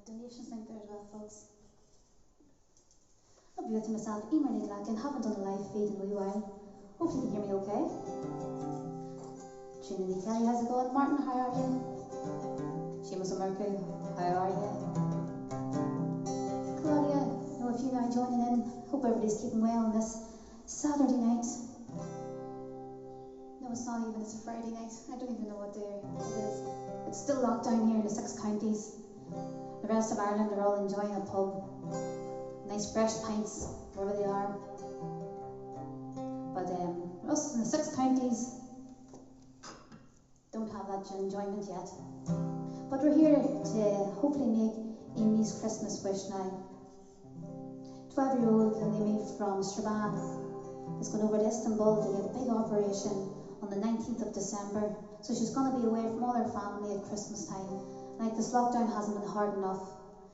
donations link there as well, folks. I'll be with myself, Emer Lakin, haven't done a live feed in a wee while. Hopefully you can hear me okay. Trinity Kelly, how's it going? Martin, how are you? Seamus Mercury, how are you? Claudia, I know a few now joining in. Hope everybody's keeping well on this Saturday night. No, it's not even, it's a Friday night. I don't even know what day it is. It's still locked down here in the 6 counties. The rest of Ireland are all enjoying a pub. Nice fresh pints, wherever they are. But us in the 6 counties don't have that enjoyment yet. But we're here to hopefully make Amy's Christmas wish now. 12-year-old Amy from Strabane is going over to Istanbul to get a big operation on the 19th of December. So she's going to be away from all her family at Christmas time. Like, this lockdown hasn't been hard enough.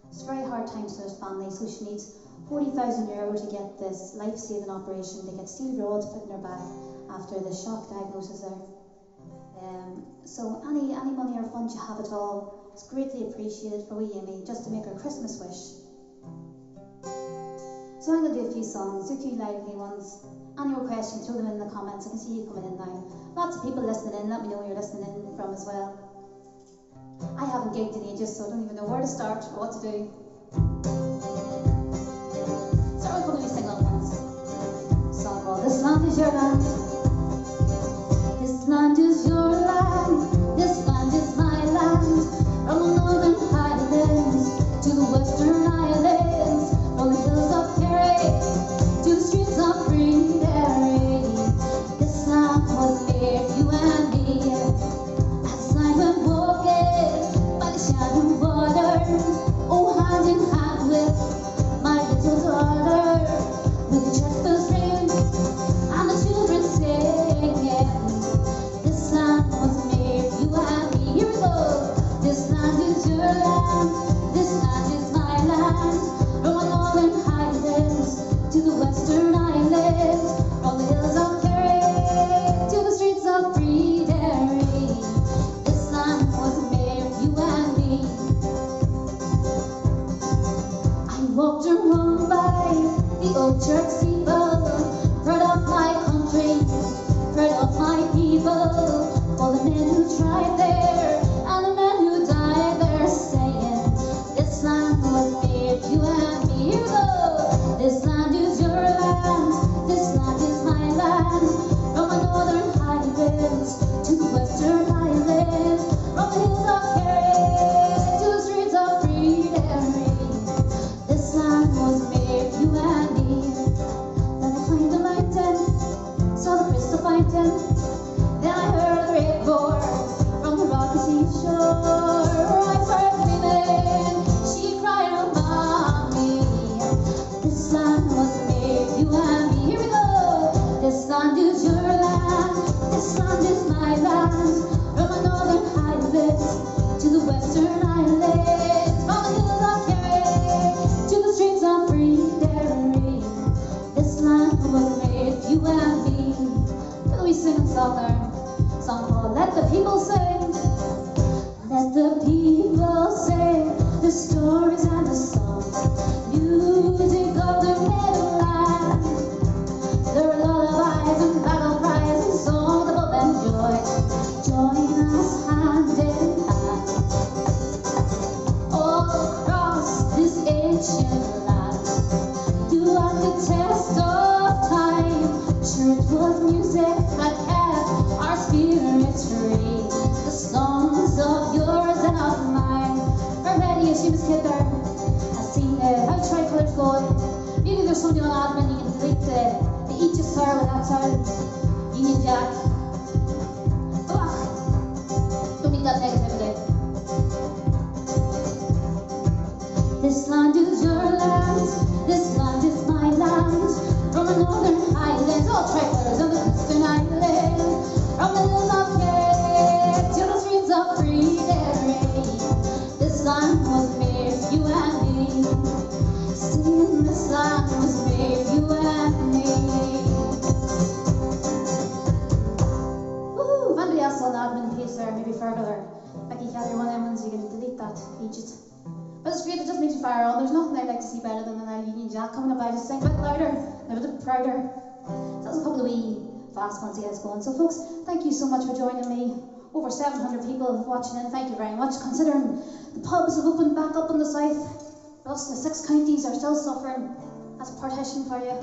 It's very hard times for her family, so she needs €40,000 to get this life-saving operation to get steel rods put in her back after the shock diagnosis there. So any money or funds you have at all is greatly appreciated for wee Amy, just to make her Christmas wish. So I'm going to do a few songs, do a few lively ones. Any requests, you can throw them in the comments. I can see you coming in now. Lots of people listening in, let me know where you're listening in from as well. I haven't gigged in ages, so I don't even know where to start or what to do. Start with a couple of single ones. A song called This Land Is Your Land. This land is your land. This land is my land. From the northern highlands to the western islands, from the hills of Kerry to the streets of Greenberry. This land was made for you and me. As I went walking by the shining water, oh, hand in hand with my little daughter, with the church bells ring and the children singing. This land was made for you and me. Here we go. This land is your land. This land is my land. From the northern highlands to the western islands, from the hills of Kerry to the streets of Greenberry. This land was made for you and me. I walked around by the old church steeple, heard of my country, heard of my people, all the men who tried there and the men who died there, saying, this land was made for you and me. Here we go. This land is your land. This land is my land. From the northern highlands to the western islands, from the hills of Kerry to the streets of Greenberry. This land was made for you and me. Then I climbed the mountain, saw the crystal fountain. Then I heard a great roar from the rocky seashore. I heard the women, she cried, oh mommy. This land was made for you and me. Here we go. This land is your land. This land is my land. From the northern highlands to the western islands, from the hills of Kerry to the streets of Greenberry. This land was made for you and me. Till we sing a song there. Song called Let the People Sing. Let the people sing the stories and the songs, music of the meadowland. There are lullabies and battle cries and songs of hope and joy. Join us hand in hand all across this ancient land. Throughout the test of time, church was music that kept our spirits free. The songs of yours and of mine are ready as she was kid there. I've seen how tricolours going. Maybe there's somebody on admin you can delete the each a star with that sound. Union Jack. Ugh. Don't need that negativity. This land is your land. This land is my land. From the northern highlands, all tricolours on the western islands, from the hills of Kerry to the streets of Greenberry. This land was made for you and me. Singing, this land was made for you and me. Woo! If anybody else on the admin page there, maybe further, Becky Kelly, one of them ones, you can delete that, Egypt. But it's great, it just makes you fire on. There's nothing I'd like to see better than an Irish Union Jack coming up. I just sing a bit louder, and a bit prouder. So that was a couple of wee fast ones to get us going. So folks, thank you so much for joining me. Over 700 people watching in, thank you very much. Considering the pubs have opened back up in the south, us in the 6 counties are still suffering. That's partition for you.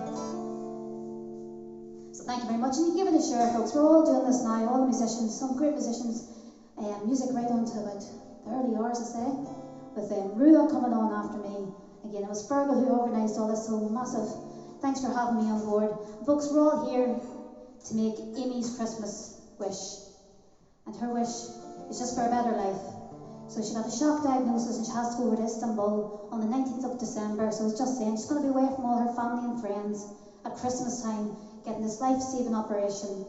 So thank you very much, and you give it a share, folks. We're all doing this now, all the musicians, some great musicians, music right on to about the early hours, I say, with Rua coming on after me. Again, it was Fergal who organised all this, so massive thanks for having me on board. Folks, we're all here to make Amy's Christmas wish, and her wish is just for a better life. So she got a shock diagnosis and she has to go over to Istanbul on the 19th of December, so I was just saying, she's going to be away from all her family and friends at Christmas time, getting this life-saving operation.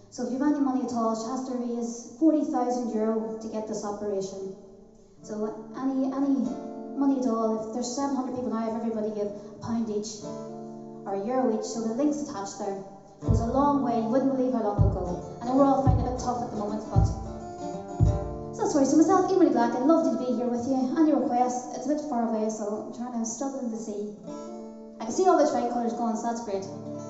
So if you have any money at all, she has to raise €40,000 to get this operation. So any money at all, if there's 700 people now, if everybody give £1 each, or €1 each, so the link's attached there. It goes a long way, you wouldn't believe how long it'll go. I know we're all finding it a bit tough at the moment, but... So that's right, so myself, Emery Black, I'd love to be here with you. Any requests, it's a bit far away, so I'm struggling to see. I can see all the tricolours going, so that's great. What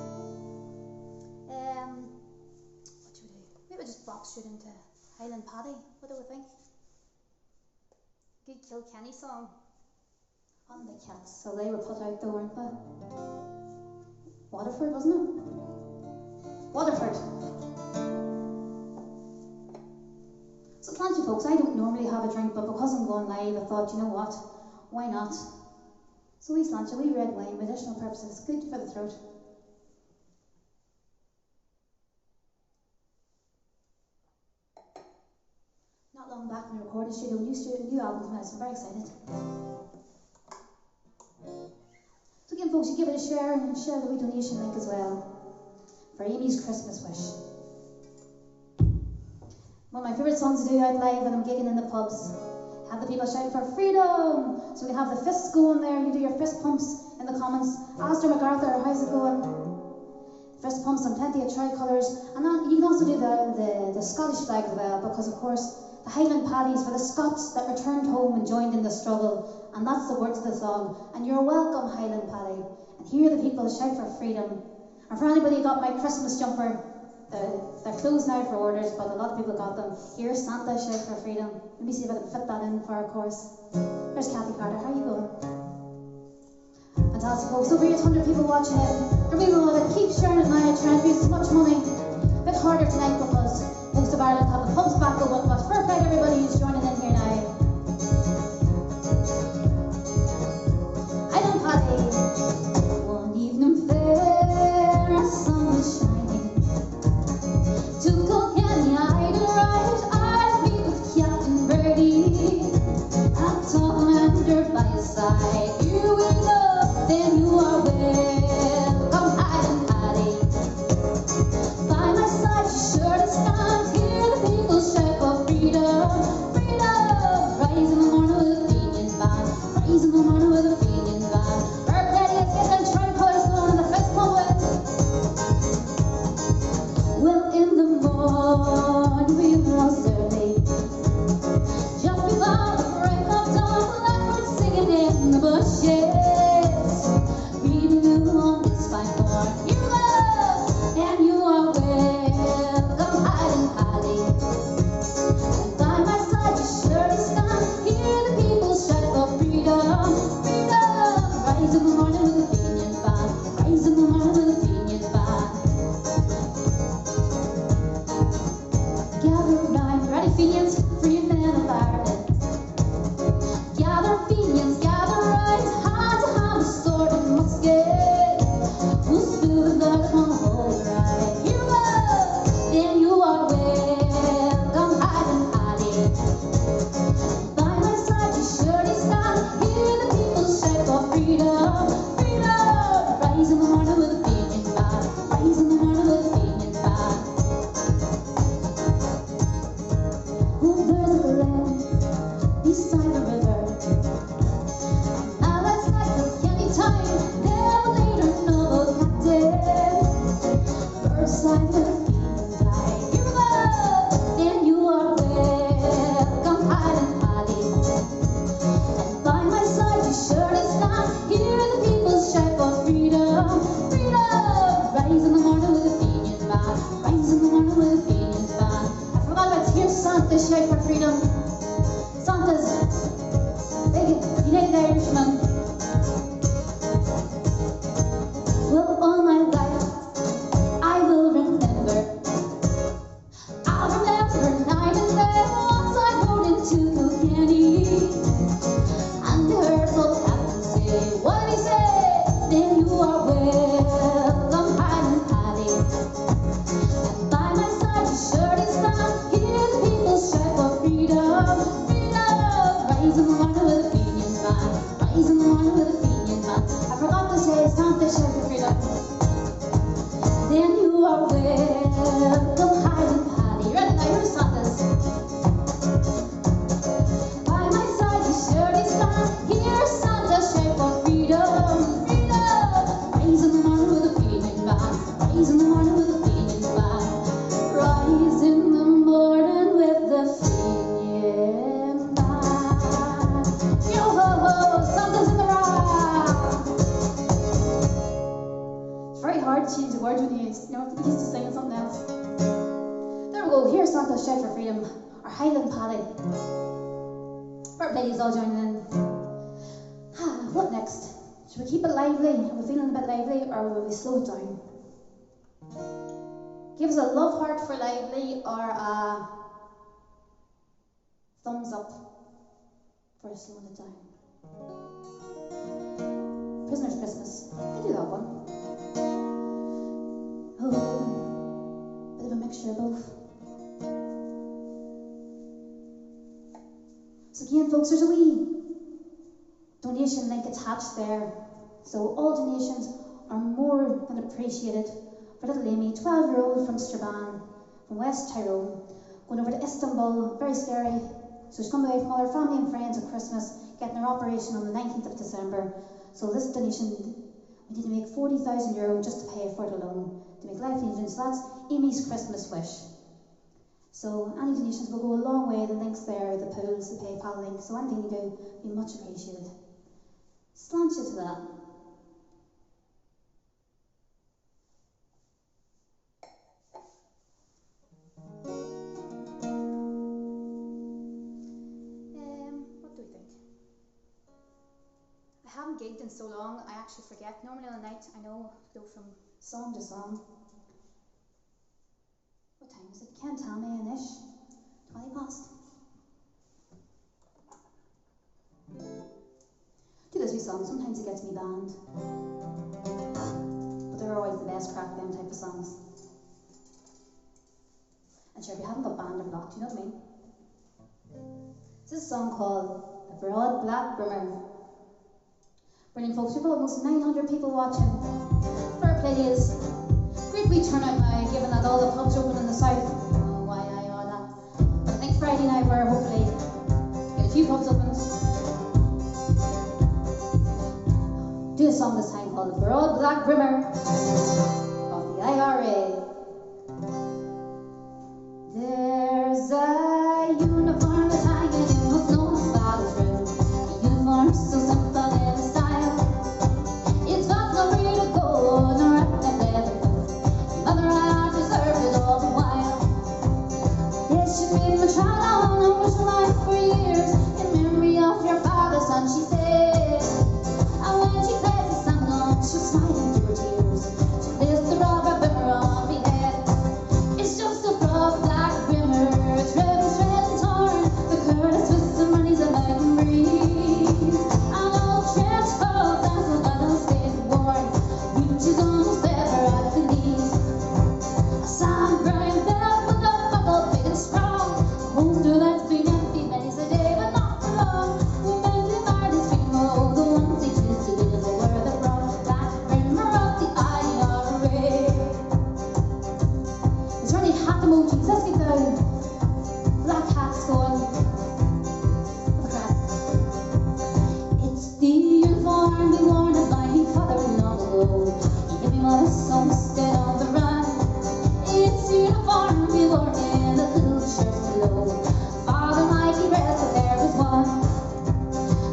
should we do? Maybe just bop straight into Highland Paddy. What do we think? Good Kilkenny song. On the Cats. So they were put out though, weren't they? Waterford, wasn't it? Waterford. So thank you folks, I don't normally have a drink, but because I'm going live, I thought, you know what, why not? So we slant you, wee red wine, medicinal purposes, good for the throat. Not long back in the recording studio, new album coming out, so I'm very excited. So again folks, you give it a share and share the wee donation link as well for Amy's Christmas wish. One of my favourite songs to do out live when I'm gigging in the pubs. Have the people shout for freedom! So we can have the fists going there, you do your fist pumps in the comments. Alistair MacArthur, how's it going? Fist pumps and plenty of tricolours. And then you can also do the Scottish flag as well, because of course the Highland Paddies were the Scots that returned home and joined in the struggle. And that's the words of the song. And you're welcome, Highland Paddy. And hear the people shout for freedom. And for anybody who got my Christmas jumper, they're closed now for orders, but a lot of people got them. Here's Santa shout for freedom. Let me see if I can fit that in for our course. There's Kathy Carter, how are you going? Fantastic folks, over 800 people watching it. And we will keep sharing it now and try and raise as much money. A bit harder tonight because most of Ireland have the pubs back open, but fair play to everybody who's joining in here now. Highland Paddy. One evening fair, a sun was shining. To Kilkenny I'd arrived, I'd meet with Captain Birdie. I'm talking under by his side. You will know, then you are welcome, Highland Paddy. By my side, she sure to stand. Hear the people shout for freedom, freedom. Rise in the morning with a Fenian band, rise in the morning with a Fenian band. Her daddy is getting tricolours going in the fist moment. Well, in the morning we was early, just before the break of dawn, blackbirds singing in the bushes, greeting you on this fine morn. You love, and you are welcome, Highland Paddy. And by my side you surely stand. Hear the people shout for freedom, freedom. Rise in the morning with a Fenian band, rise in the morning with a Fenian band. Gather round, ready Fenians, free men of Ireland. Gather Fenians, gather round, Richmond. Well, all my life I will remember. I'll remember night and day once I rode into Kilkenny, and I heard old Captain say, what did he say? Then you are welcome, Highland Paddy. And by my side you surely stand, hear the people shout for freedom, freedom. Rise in the morning with a Fenian man, rise in the morning with a Fenian man. I forgot to say, stand to shout for freedom. Then you are welcome, Highland Paddy. Ready now, here's Santa's. By my side you surely stand, hear Santa shout for freedom, freedom. Rise in the morning with a Fenian man, rise in the morning with a Fenian man, rise in the morning with the Fenian man. Yo ho ho, Santa's in the rock. It's very hard to change the words when you used to sing something else. There we go, here's Santa's shout for freedom, our Highland Paddy. Our ladies all joining in. What next? Should we keep it lively? Are we feeling a bit lively, or will we slow it down? Give us a love heart for lively, or a thumbs up for slowing it down. Prisoner's Christmas. I do that one. Oh, bit of a mixture of both. So again, folks, there's a wee donation link attached there. So all donations are more than appreciated for little Amy, 12-year-old from Strabane, from West Tyrone, going over to Istanbul, very scary. So she's come away from all her family and friends at Christmas, getting her operation on the 19th of December. So this donation, we need to make €40,000 just to pay for the loan, to make life changing. So that's Amy's Christmas wish. So any donations will go a long way. The links there, the pools, the PayPal link. So anything you do will be much appreciated. Slant you to that. What do we think? I haven't gigged in so long, I actually forget. Normally on a night, I know to go from song to song. What time is it? Can't tell me an-ish. 20 past. Do this wee song, sometimes it gets me banned. But they're always the best crack, them type of songs. And sure, if you haven't got banned or blocked, you know what I mean? This is a song called The Broad Black Brimmer. Brilliant, folks. We've got almost 900 people watching. Fair play is. Great wee turnout now, given that all the pubs open in the south. Oh, why I are that. But I think Friday night we're hopefully get a few pubs open. Do a song this time called The Broad Black Brimmer of the IRA. There's a uniform that's hanging in what's known as father's room. A uniform so simple in style. It's got nowhere to go, nor up and leather coat. Your mother had deserved it all the while. Yes, she's been my child on a wish life for years. In memory of your father, son, she said. And when she plays the song on, she'll smile through her tears. She plays the rubber brimmer on me head. It's just a broad black brimmer, it's ribbon, shred and torn. The Curtis with some money's a mountain breeze. An old trench coat, that's a little state worn. Reaches almost ever at the knees. A sun-burned belt with a buckle big and strong. A holster that's been empty many's a day, but not for long. Women who married his feet, oh, the ones he used to be, they were the broad black brimmer of the IRA. There's only hat emojis, let's get down. Black hats going. What the crap? It's the uniform we worn at my father long ago. He gave me my son instead of the run. It's the uniform we wore in the little church below. Father Mikey rest, but there was one.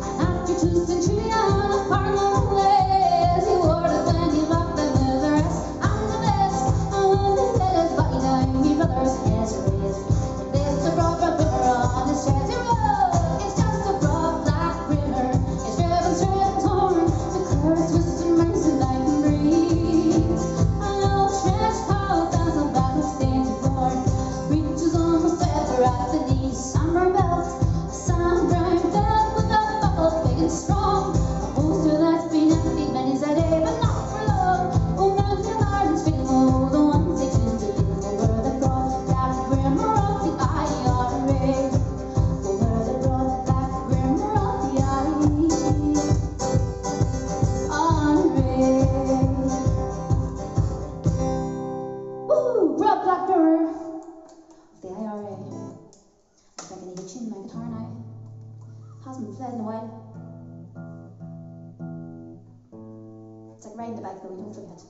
And after 2 centurion of Parliament ways, he wore it when he locked them with the rest. I'm the best, and when they let his body down, me brother's hands are raised. And there's a broad black brimmer on his chest. Here we go! It's just a broad black brimmer. It's ribbon, and strong. A poster that's been empty many's a day, but not for long. Oh, Mountain Ireland's feeling all the ones they tend to be. Oh, where they brought back grammar of the IRA. Oh, where they brought back grammar of the IRA. Woo! Brought back grammar of the IRA. I think I need to tune my guitar now. Hasn't been played in a while. It's like riding the bike though, don't forget.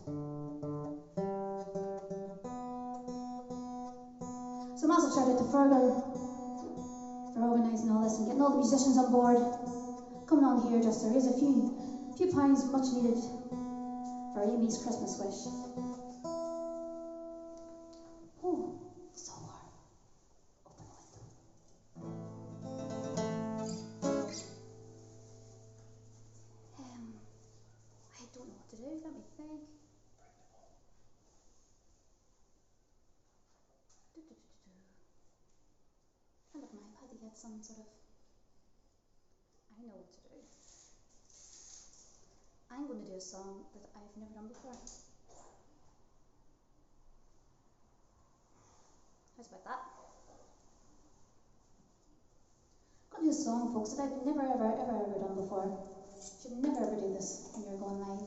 So massive shout out to Fergal for organising all this and getting all the musicians on board. Coming on here, just there is a few pounds much needed for Amy's Christmas wish. Oh, so warm. Open the window. I don't know what to do, let me think. I look at my iPad to get some sort of, I know what to do. I'm going to do a song that I've never done before. How's about that? I'm going to do a song, folks, that I've never ever done before. Should never ever do this when you're going live.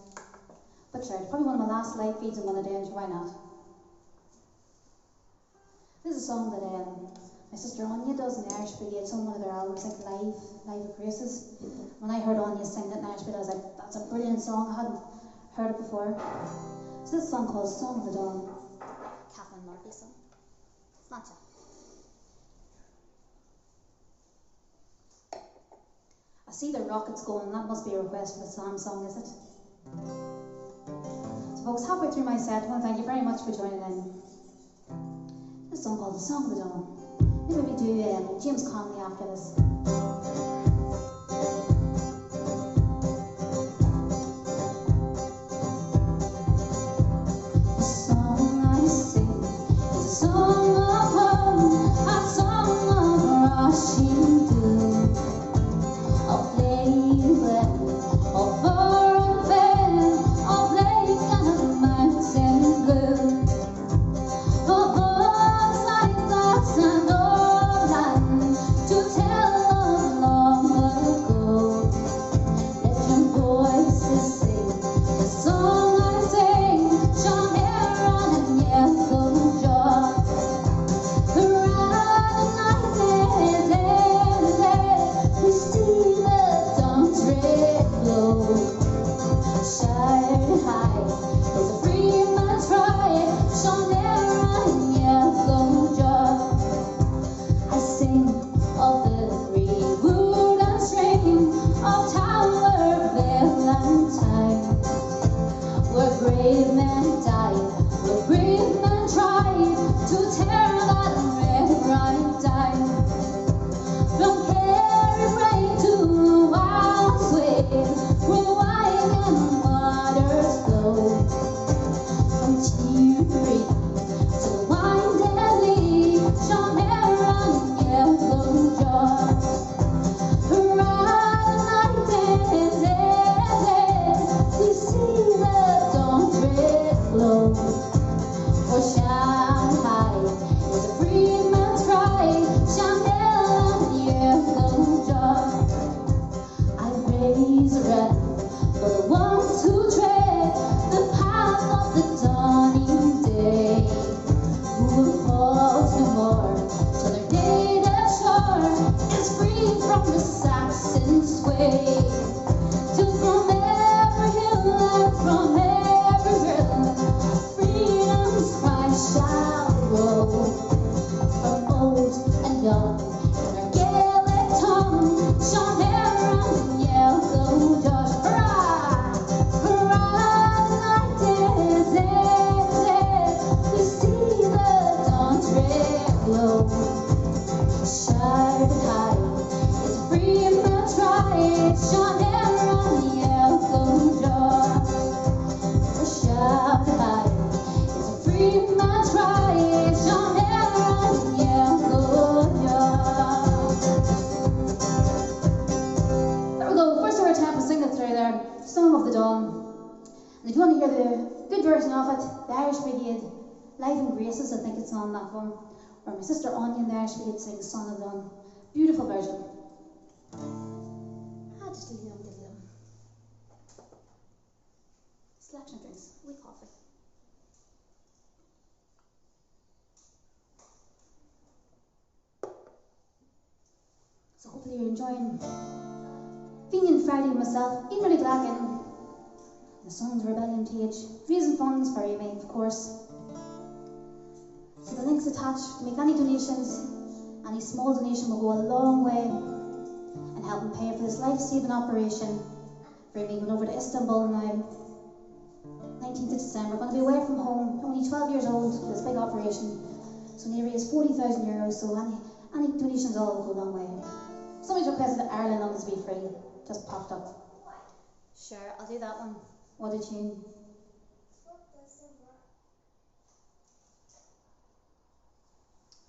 But sure, it's probably one of my last live feeds I'm going to do, and why not? This is a song that my sister Anya does in the Irish Brigade. It's on one of their albums, like Live at Graces. When I heard Anya sing it in Irish Brigade, I was like, that's a brilliant song. I hadn't heard it before. So this song called Song of the Dawn. Kathleen Murphy's song. It's not you. I see the rockets going. That must be a request for the Sam song, is it? So folks, halfway through my set, I want to thank you very much for joining in. This song called The Song of the Dawn. Maybe we do James Conley after this. The song I sing is a song of home, a song of rushing doom, of late when, of far and fair, of lake and of mountain blue, of all sight, thoughts and all land, to tell attempt to sing it through there, Song of the Dawn. And if you want to hear the good version of it, the Irish Brigade, Life and Graces, I think it's on that one, or my sister Anya in the Irish Brigade sings Song of the Dawn. Beautiful version. Selection drinks, wee coffee. So hopefully you're enjoying Fenian Friday with myself, Ian Really Glacken, the Sons of Rebellion page, raising funds for you, of course. So the link's attached to make any donations. Any small donation will go a long way in helping pay for this life-saving operation for me going over to Istanbul now. 19th of December, going to be away from home, only 12 years old for this big operation. So nearly is 40,000 euros, so any donations all go a long way. Somebody's requested that Ireland Lungs Be Free, just popped up. Sure, I'll do that one. What a tune.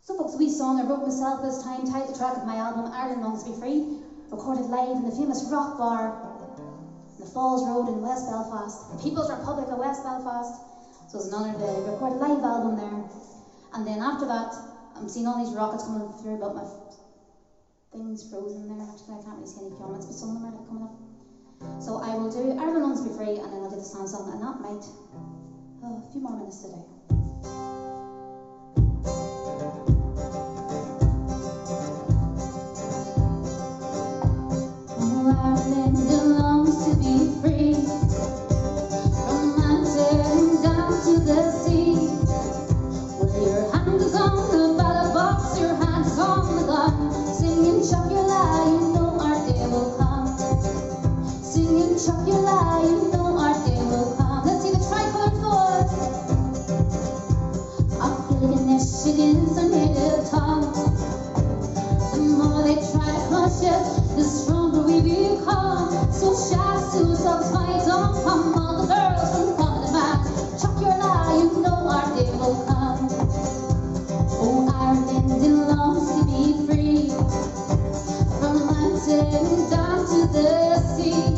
So folks, a wee song I wrote myself this time, title track of my album Ireland Lungs Be Free, recorded live in the famous Rock Bar in the Falls Road in West Belfast, the People's Republic of West Belfast. So it's an honour to record a live album there. And then after that, I'm seeing all these rockets coming through, but my thing's frozen there. Actually, I can't really see any comments, but some of them are coming up. So I will do Ireland Lungs Be Free, and then I'll do the sound song, and that might a few more minutes today. Ireland longs to be free, from the mountain down to the sea. With your hand is on the ballot box, your hand is on the gun, singing "Chuck Your Lie, you know our day will come." Singing "Chuck Your Lie, you know our day will come." Let's see the tricolour floor. Our Gaelic initiatives are native tongue. The more they try to crush us, the stronger we become. So shouts to us, fight on from all the girls from front to back. Chuck your lie, you know our day will come. Oh, Ireland, it longs to be free, from the mountain down to the sea.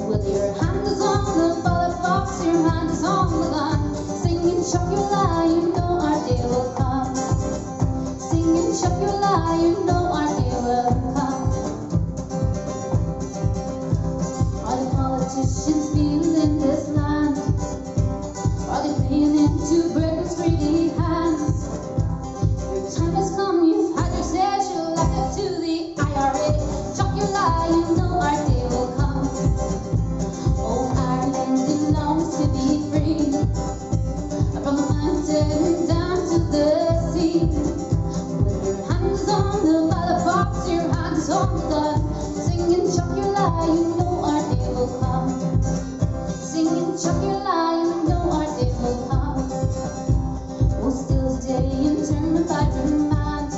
With your hand is on the ballot box, your hand is on the gun, singing "Chuck your lie, you know our day will come." Singing "Chuck your lie, you know our day will come." Are the politicians feeling this land? Are they playing into Britain's greedy hands? Your time has come, you've had your say, you'll left it to the IRA. Chuck your lie, you know our day will come. Oh, Ireland, it longs to be free, from the mountain down to the sea. With your hands on the ballot box, your hands on the gun, singing "Chuck your lie, you know our day will come." Singing "Chuck your lie, you know our day will come." Oh, still today in turn by demand,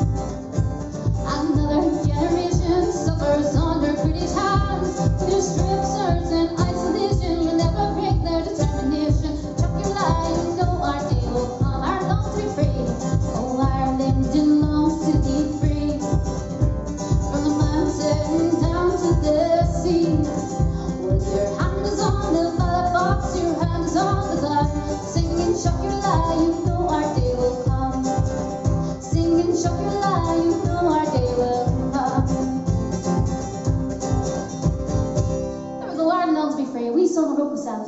another generation suffers under British hands. Through strip search and isolation, you'll never break their determination. Chuck your lie, you know our day will come. Ireland longs to be free. Oh, Ireland, it longs to be free, from the mountain down to the sea. With your hand is on the ballot box, your hand is on the gun, singing "Chuck your lie, you know our day will come." Singing "Chuck your lie, you know our day will come." There we go, Ireland longs to be free. A wee song I wrote myself.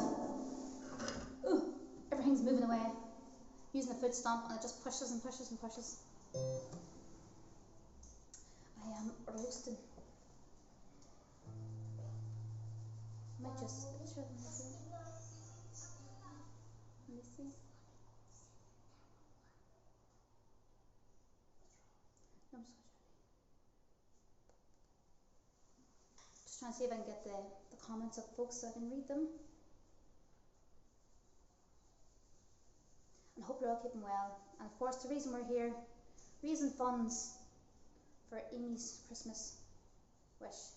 Ooh, everything's moving away. Using the foot stomp, and it just pushes and pushes and pushes. I am roasting. I might just picture them. Let me see. No, I'm just trying to see if I can get the comments up, folks, so I can read them. And hope you're all keeping well. And of course, the reason we're here, raising funds for Amy's Christmas wish.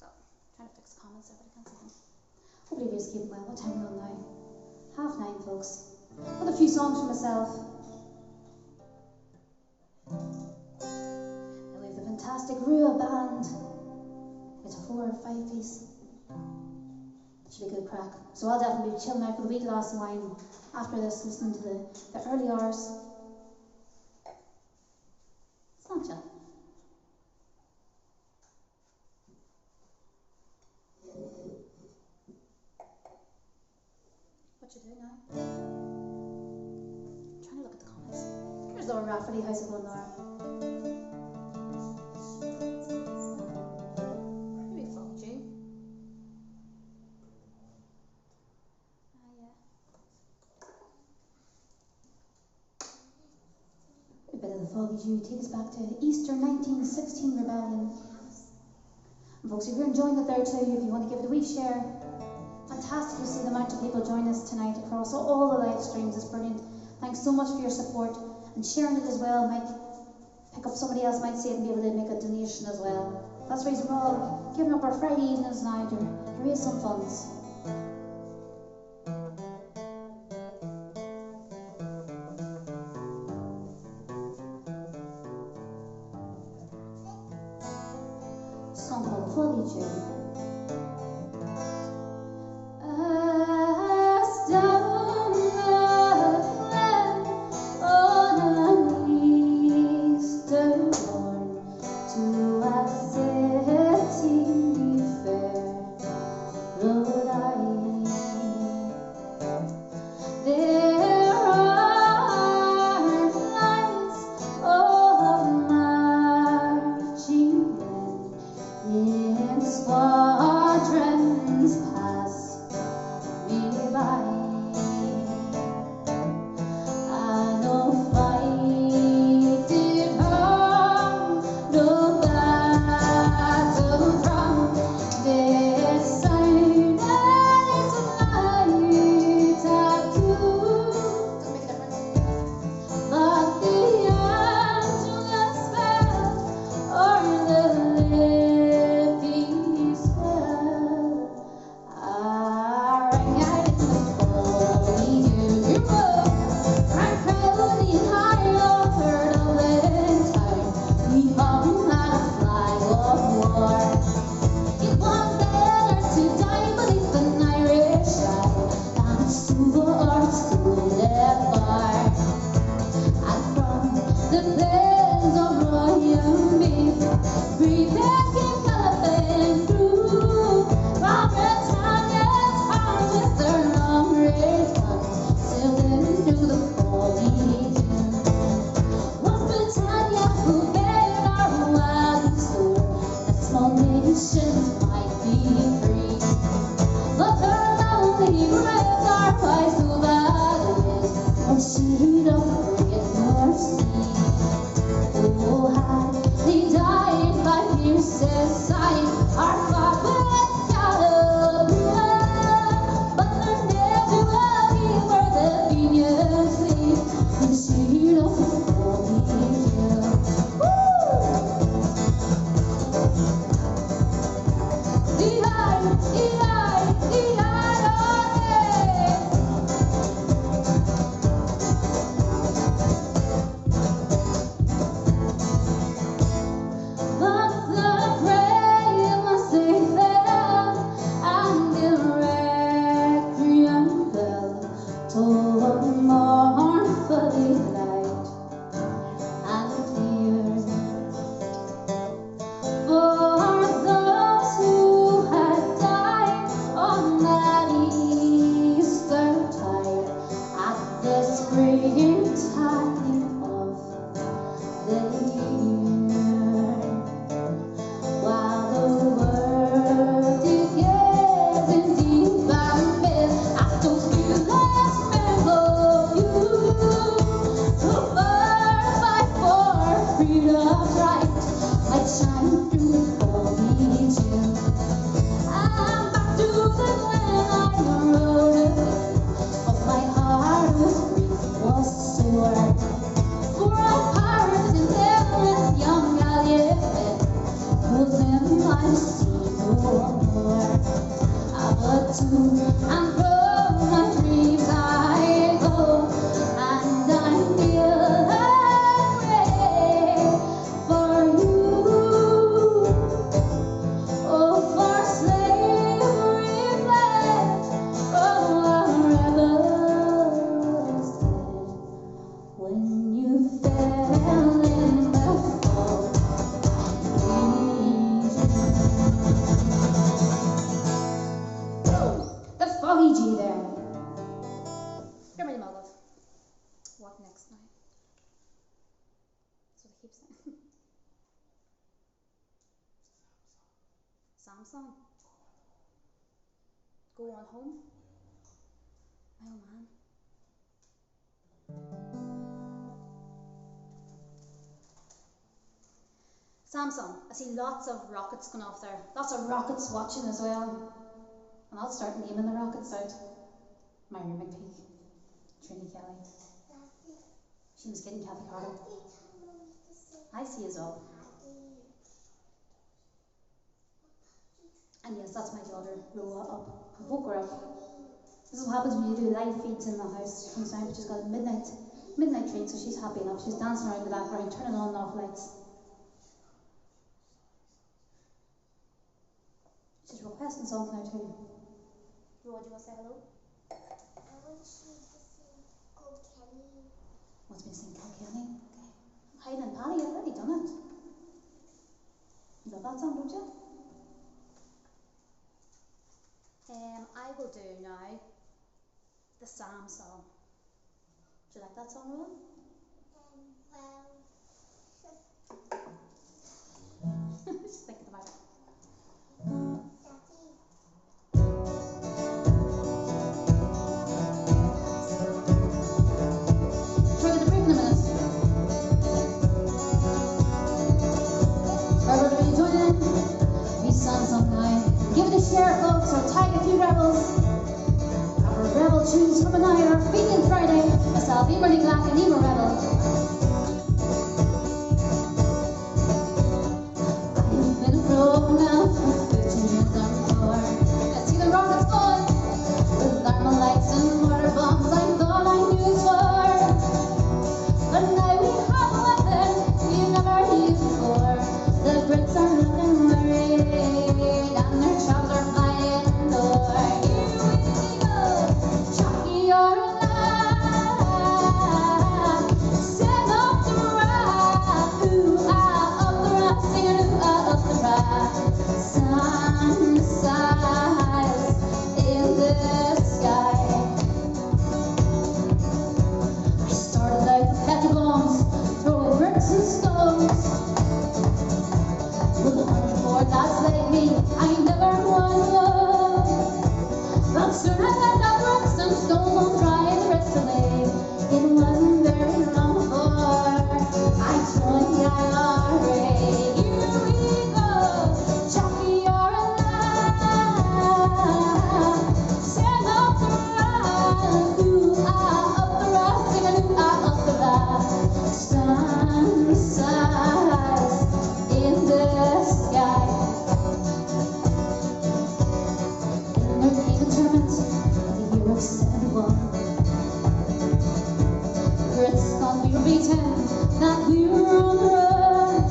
So, trying to fix the comments there, but I can't see them. Hopefully you're just keeping well. What time are we on now? 9:30, folks. Got a few songs for myself. they grew a band. It's a 4 or 5 piece. Should be good crack. So I'll definitely be chilling out with a wee glass of wine after this, listening to the early hours. It's not chill. What you doing now? I'm trying to look at the comments. Here's Laura Rafferty. How's it going, Laura? Maybe I followed you. Yeah. A bit of the foggy dew take us back to Easter 1916 rebellion. And folks, if you're enjoying it there too, if you want to give it a wee share, fantastic to see the amount of people join us tonight across all the live streams. It's brilliant. Thanks so much for your support and sharing it as well. Might pick up somebody else might see it and be able to make a donation as well. That's the reason we're all giving up our Friday evenings now to raise some funds. A song called Foggy Dew. song. Go on home. My old man. Samsung, I see lots of rockets going off there. Lots of rockets watching as well. And I'll start naming the rockets out. Mary McPeak, Trini Kelly. She was getting Kathy Carter. I see us all. And yes, that's my daughter, Roa, up. I woke her up. This is what happens when you do live feeds in the house. She comes down, but she's got a midnight treat, so she's happy enough. She's dancing around the background, turning on and off lights. She's requesting songs now too. Roa, do you want to say hello? I want you to sing Kilkenny. Wants me to sing Kilkenny? Okay. Hayden and Paddy, I've already done it. You love that song, don't you? I will do now the Sam song. Do you like that song, Rowan? Well, just thinking about it. Shall I get the break in a minute? Everybody join in. We sung some night. Give it a share, folks, or tag a few rebels. Our rebel tunes from an eye are Fenian Friday. Myself, Emerly Black, and Ema Rebel. I've been a pro now for 15 years or more. I see the rockets going with thermal lights and water bombs. I thought I knew it for. But now we have a weapon we've never used before. The Brits are looking worried, and their chops are flying in the door. Here we go, Chucky, you're alive. Sing up the ride, ooh ah, up the ride, singing ooh ah, up the ride. Sunrise in the sky. I started out with petrol bombs, throwing bricks and stones. With 104 lads like me, I never was alone. But soon I got that bricks and stones on dry the rest of me. It wasn't very long before I joined the IRA. Here we go, Chucky, you're alive. Sing up the ride, ooh ah, up the ride, singing ooh ah, up the ride. Sunrise in the sky. And there came a tournament in the year of 71. Brits thought we were beaten, that we were on the run.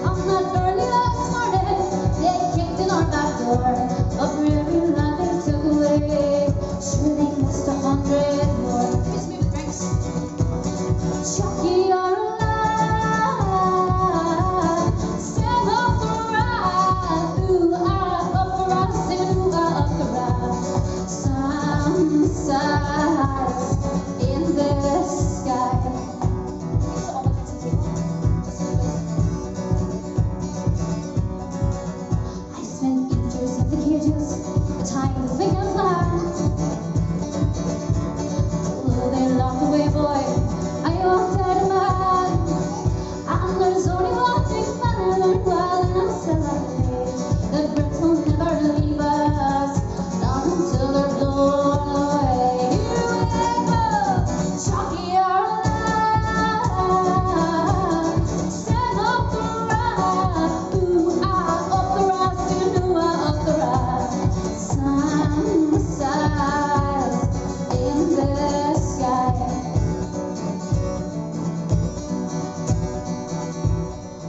On that early last morning, they kicked in our back door. Of every land they took away, sure they missed 100 more. Kiss me with drinks. Chucky, you're alive. Sing up the ride, ooh ah, up the ride, singing ooh ah, up the ride. Sunrise in the sky. So all my kids and people, just for this. I spent 8 years in the cages, trying to think of land. Oh, they locked away, boy. I walked out of mad. And there's only one thing that I learned while in a cellar. The Brits will never leave us, not until they're blown away. Here we go, Chucky, you're alive. Sing up the ride, ooh ah, up the ride, singing ooh ah, up the ride. Sunrise in the sky.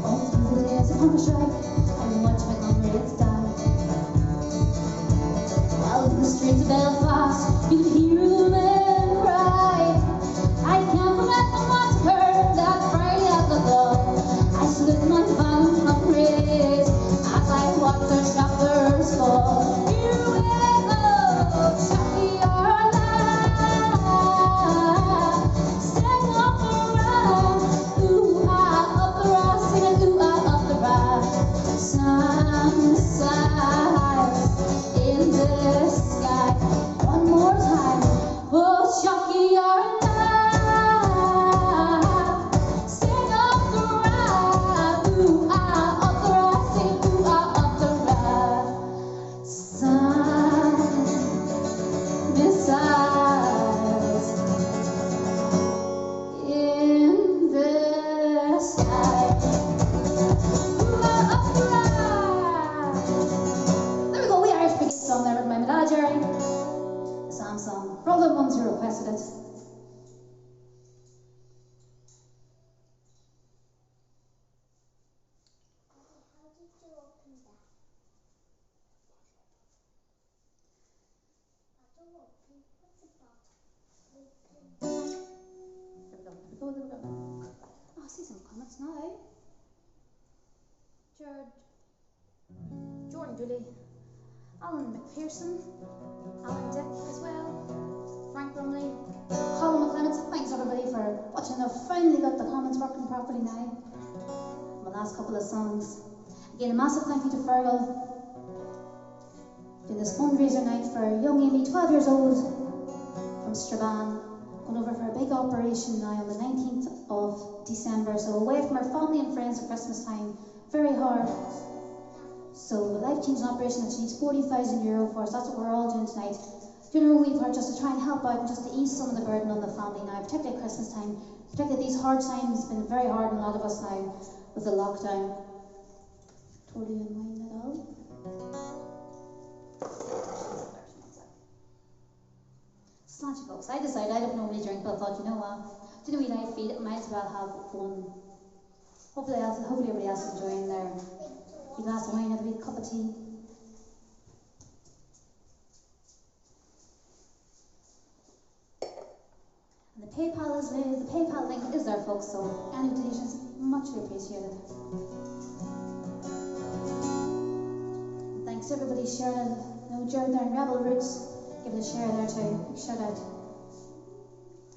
All through the days of hunger strike, I watched my comrades die. While in the streets of Belfast, you could hear the men cry. I can't forget the massacre that Friday at the dawn. I slit my fallen comrades as I watched their choppers fall. Here we go, Chucky, you're alive. Sing up the ride, ooh ah, up the ride, singing ooh ah, up the ride. to open that. Bottle open. What's a bottle open? There we go. Oh, I see some comments now. Jordan Dooley, Alan McPherson, Alan Dick as well, Frank Brumley, Colin McClements. Thanks everybody for watching. I've finally got the comments working properly now. My last couple of songs. Again, a massive thank you to Fergal. Doing this fundraiser night for young Amy, 12 years old, from Strabane. Going over for a big operation now on the 19th of December. So away from our family and friends at Christmas time. Very hard. So a life-changing operation that she needs €40,000 for. So that's what we're all doing tonight. Doing our wee part just to try and help out and just to ease some of the burden on the family now, particularly at Christmas time. Particularly these hard times. It's been very hard on a lot of us now with the lockdown. Totally unwind that all. Slanty folks, I decided I don't normally drink, but I thought, you know what, doing a wee live feed, I might as well have one. Hopefully everybody else is enjoying their wee glass of wine and a wee cup of tea. And the PayPal link is there, folks, so any donations muchly appreciated. And thanks to everybody sharing. No, Jared there in Rebel Roots. Give it a share there too. Big shout out.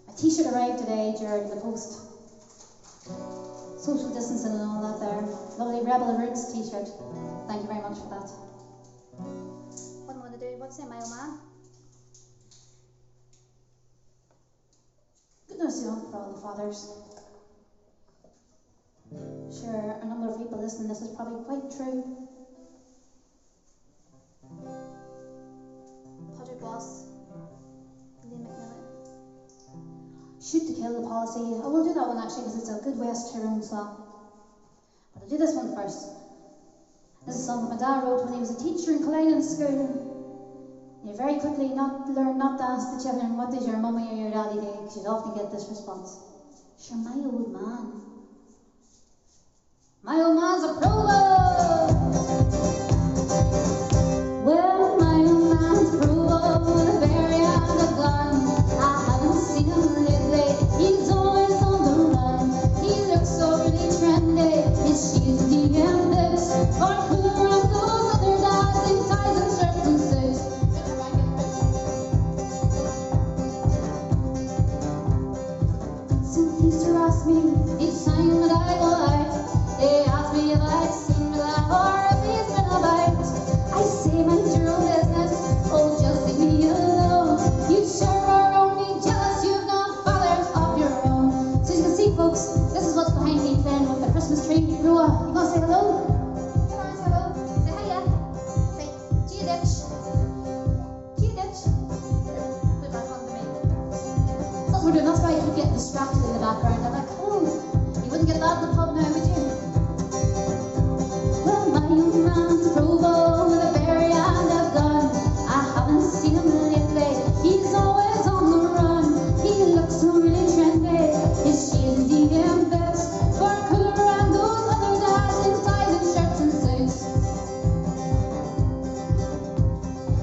My t-shirt arrived today, Jared, the post. Social distancing and all that there. Lovely Rebel Roots t-shirt. Thank you very much for that. What am I going to do? What's it, my old man? Goodness, for all the fathers. Sure, a number of people listening, this is probably quite true. Boss, Liam McMillan. Shoot to kill the policy. I will do that one actually because it's a good West Tyrone song. But I'll do this one first. This is a song that my dad wrote when he was a teacher in Cullinan School. You very quickly learn not to ask the children what did your mummy or your daddy do, because you'd often get this response. Sure, my old man. My old man's a provo! Well, my old man's provo with a berry and a gun. I haven't seen him lately, he's always on the run. He looks so really trendy, his shoes and DM boots are cooler than those other dads in ties and shirts and suits. Some pleased to ask me each time that I go out. They ask me if I've seen me laugh or if he's been about. I say, mind your own business, oh, just leave me alone. You sure are only jealous you've got fathers of your own. So as you can see, folks, this is what's behind me playing with the Christmas tree. Roa, you gonna say hello? Come on, say hello. Say hiya. Say, gee ditch. Gee ditch. Put it back on to me. That's what we're doing, that's why I keep getting distracted in the background. I'm like, oh, you wouldn't get that in the pub now, would you? Well, my old man's provo with a berry and a gun. I haven't seen him lately, he's always on the run. He looks so really trendy, his shoes and DM boots far cooler than those other dads in ties and shirts and suits.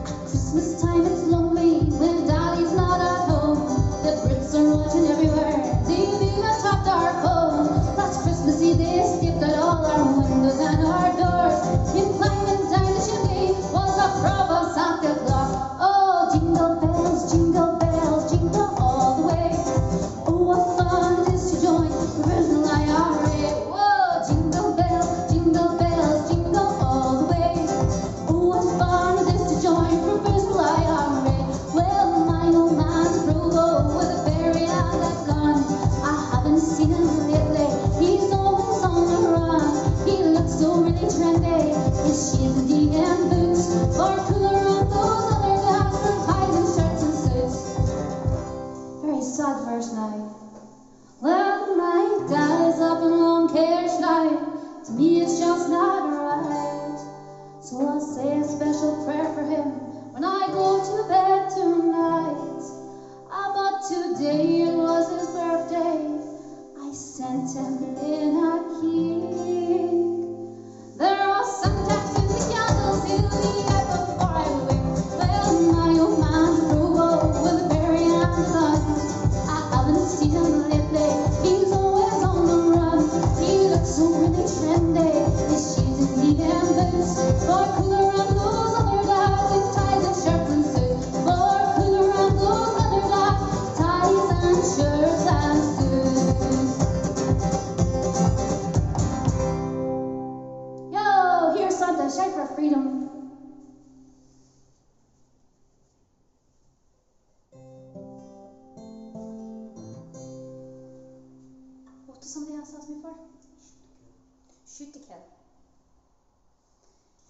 At Christmas time it's lonely when Daddy's not at home. The Brits are watching everywhere, they've even topped our home. Last Christmas Eve they skipped out all our windows and our doors. In climbing down the chimney was a provo Santa Claus. Oh, jingle bells, jingle all the way. Oh, what fun it is to join the original IRA. Whoa, jingle bells, jingle all the way. Oh, what fun it is to join the original IRA. Well, my old man's provo with a berry and a gun. I haven't seen him lately, he's always on the run. He looks so really trendy, his shoes and DM boots are cooler than those other dads in ties and shirts and suits. Very sad verse now. Well, my dad is up in long care now. To me it's just not right. So I'll say a special prayer for him when I go to bed tonight. But today it was his birthday, I sent him in a cake. There was some Shoot to kill.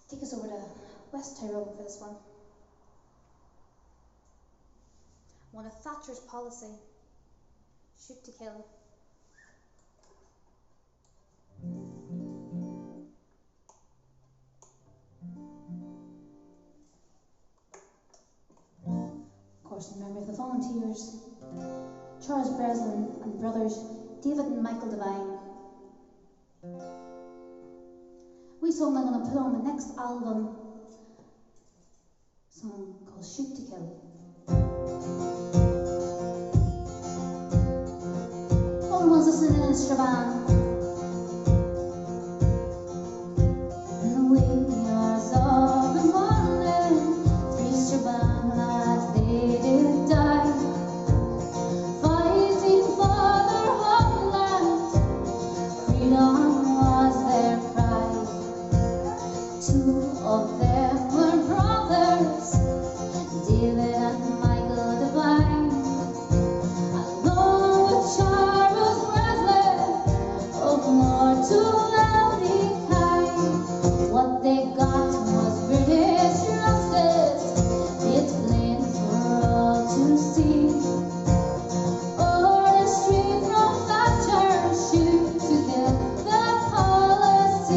Take us over to West Tyrone for this one. One of Thatcher's policy. Shoot to kill. Of course, in memory of the volunteers, Charles Breslin and brothers David and Michael Devine. We song them going to put on the next album, a song called Shoot to Kill. All the ones listening in Strabane. In the wee hours of the morning, 3 Strabane lads they did die, fighting for their homeland. Freedom was their pride. 2 of them were brothers, David and Michael Devine, along with Charles Breslin, oh Lord, to lovely kind. What they got was British justice, it's plain for all to see. Orders straight from Thatcher, shoot to kill the policy.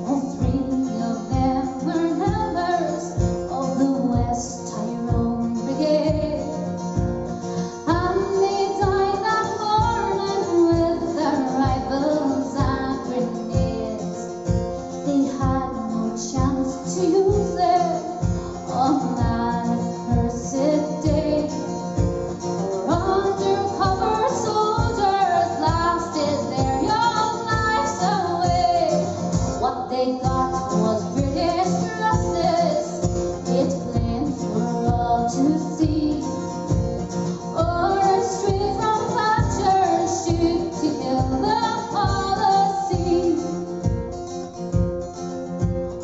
All 3 of them were members of the West Tyrone Brigade, and they died that morning with their rifles and grenades. They had no chance to use them on that accursed day. For undercover soldiers lasted their young lives away. What they got was British justice, it's plain for all to see. Orders straight from Thatcher, shoot to kill the policy.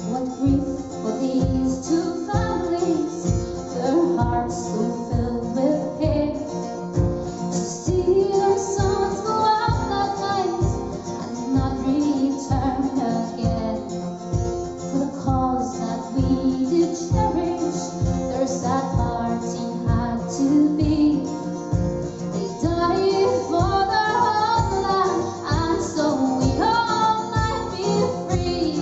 What grief for these 2 families, their hearts so filled with pain, to see their sons go out that night and not return again. For the cause that we did cherish, their sad party had to be. They died for their homeland, and so we all might be free.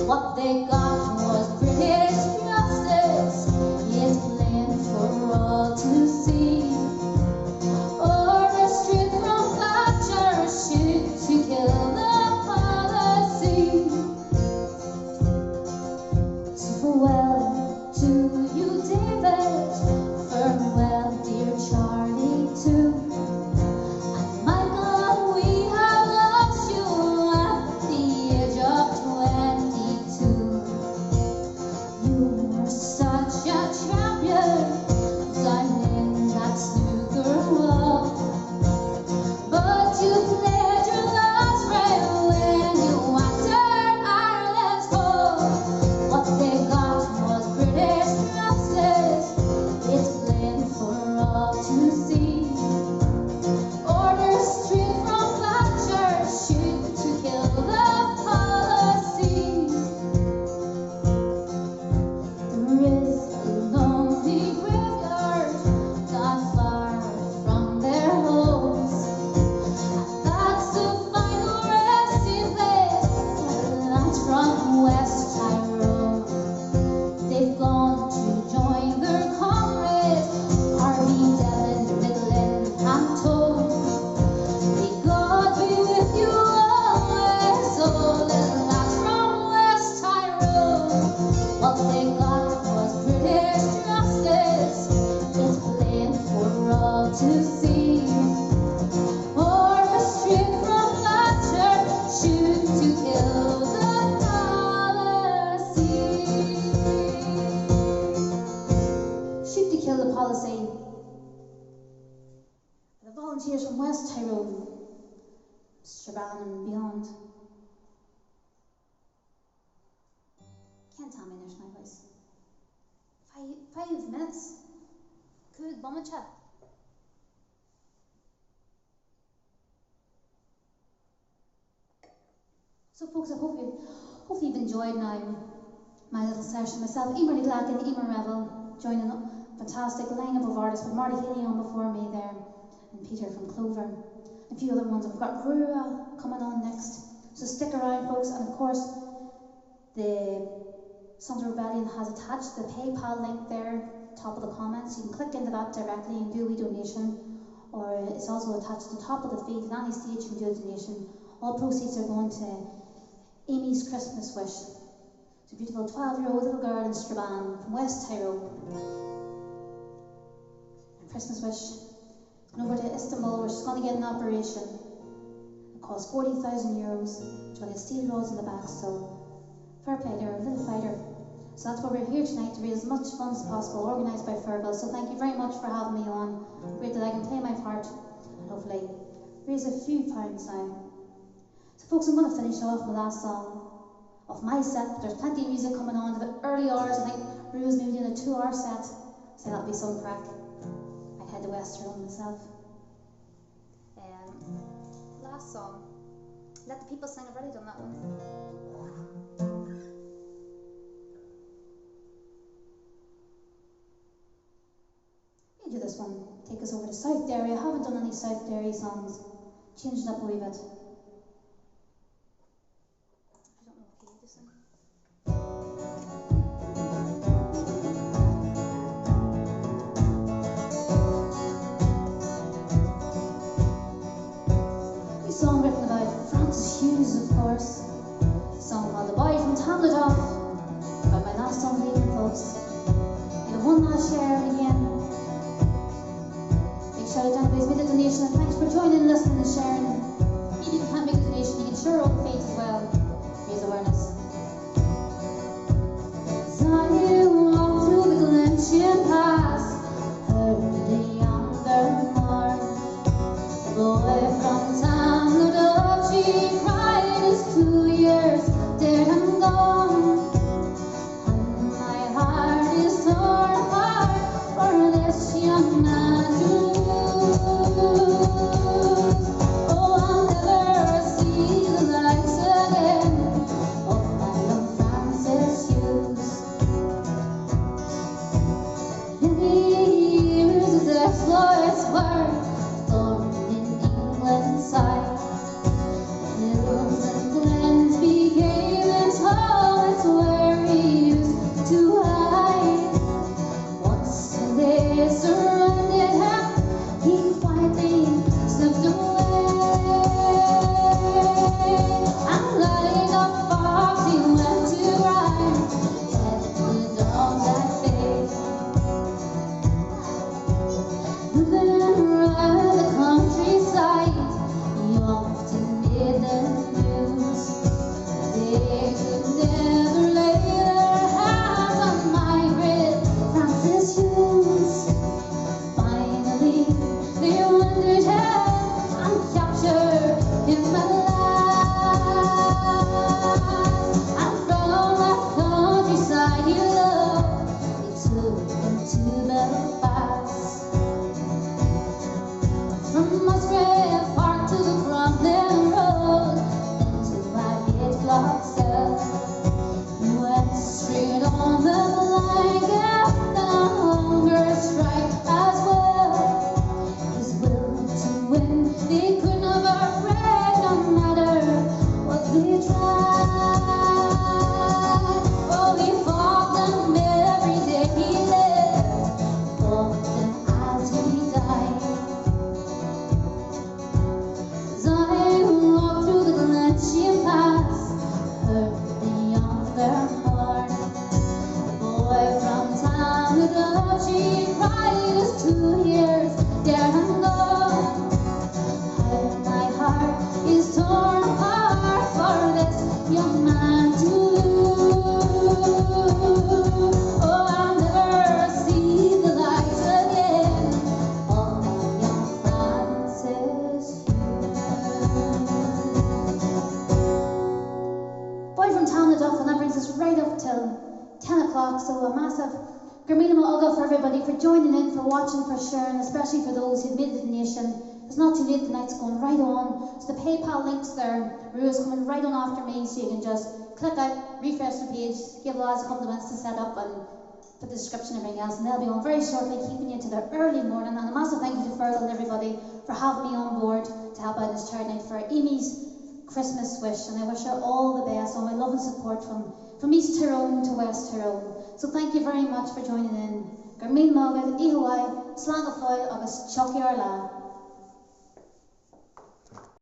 What they got was British justice, it's plain for all to see. Orders straight from Thatcher, shoot to kill the policy. So farewell to you, David, farewell, dear Charlie, too. And Michael, we have lost you at the age of 22. You were such a champion, down in that snooker wall. But you played your last friend when you answered Ireland's call. What they got was British justice, it's plain for all to see. Orders straight from Thatcher, shoot to kill the policy. There is a lonely graveyard not far from their homes, and that's the final resting place for the lads from West Tyrone. They've gone to join their comrades, Harvey, Devlin, Midland, and Tone. May God be with you always, oh little lads from West Tyrone. What they got was British justice, it's plain for all to see. Orders straight from Thatcher, shoot to kill the policy. Shoot to kill the policy. The volunteers from West Tyrone, Strabane and beyond. Can't tell me there's my voice. 5 minutes. Good, Bomacha. So folks, I hopefully you've enjoyed now my little session. Myself, Emer Glack and Emer Revel, joining a fantastic lineup of artists with Marty Healy on before me there, and Peter from Clover, and a few other ones. We've got Rura coming on next. So stick around folks, and of course the Sons of Rebellion has attached the PayPal link there, top of the comments. You can click into that directly and do a wee donation, or it's also attached to the top of the feed. At any stage you can do a donation. All proceeds are going to Amy's Christmas Wish. It's a beautiful 12-year-old little girl in Strabane from West Tyrone. And Christmas Wish is going over to Istanbul where she's going to get an operation. It costs 40,000 euros. She's going to get steel rods in the back, so fair play to her, a little fighter. So that's why we're here tonight, to raise as much funds as possible, organised by Fergal. So thank you very much for having me on. Great that I can play my part and hopefully raise a few pounds now. So folks, I'm going to finish off my last song of my set, but there's plenty of music coming on to the early hours. I think Rue's maybe doing a 2-hour set, so that'll be some crack. I'd head to West Tyrone myself. Last song, Let the People Sing. I've already done that one. Do this one, take us over to South Derry. I haven't done any South Derry songs, changed it up a wee bit. I don't know what key to sing. A song written about Francis Hughes, of course. A song called The Boy from Tamladoff, about my last song leaving folks. Give it one last share again. Shout out to everybody's made a donation, and thanks for joining, listening and sharing. Even if you can't make a donation, you can share all the feeds as well. Raise awareness. As I walk through the Glenshire Pass, heard the yonder horn. The boy from Tamladoff, she cried his 2 years dead and gone. And my heart is torn apart for this young man to It's not too late, the night's going right on. So the PayPal link's there. Rua's coming right on after me, so you can just click out, refresh the page, give the lads a couple of minutes to set up and put the description and everything else, and they'll be on very shortly, keeping you to the early morning. And a massive thank you to Fergal and everybody for having me on board to help out in this charity night for Amy's Christmas wish, and I wish her all the best, all my love and support from East Tyrone to West Tyrone. So thank you very much for joining in. Gur míle mágad, ihuai, slán a foil agus choci ar lá.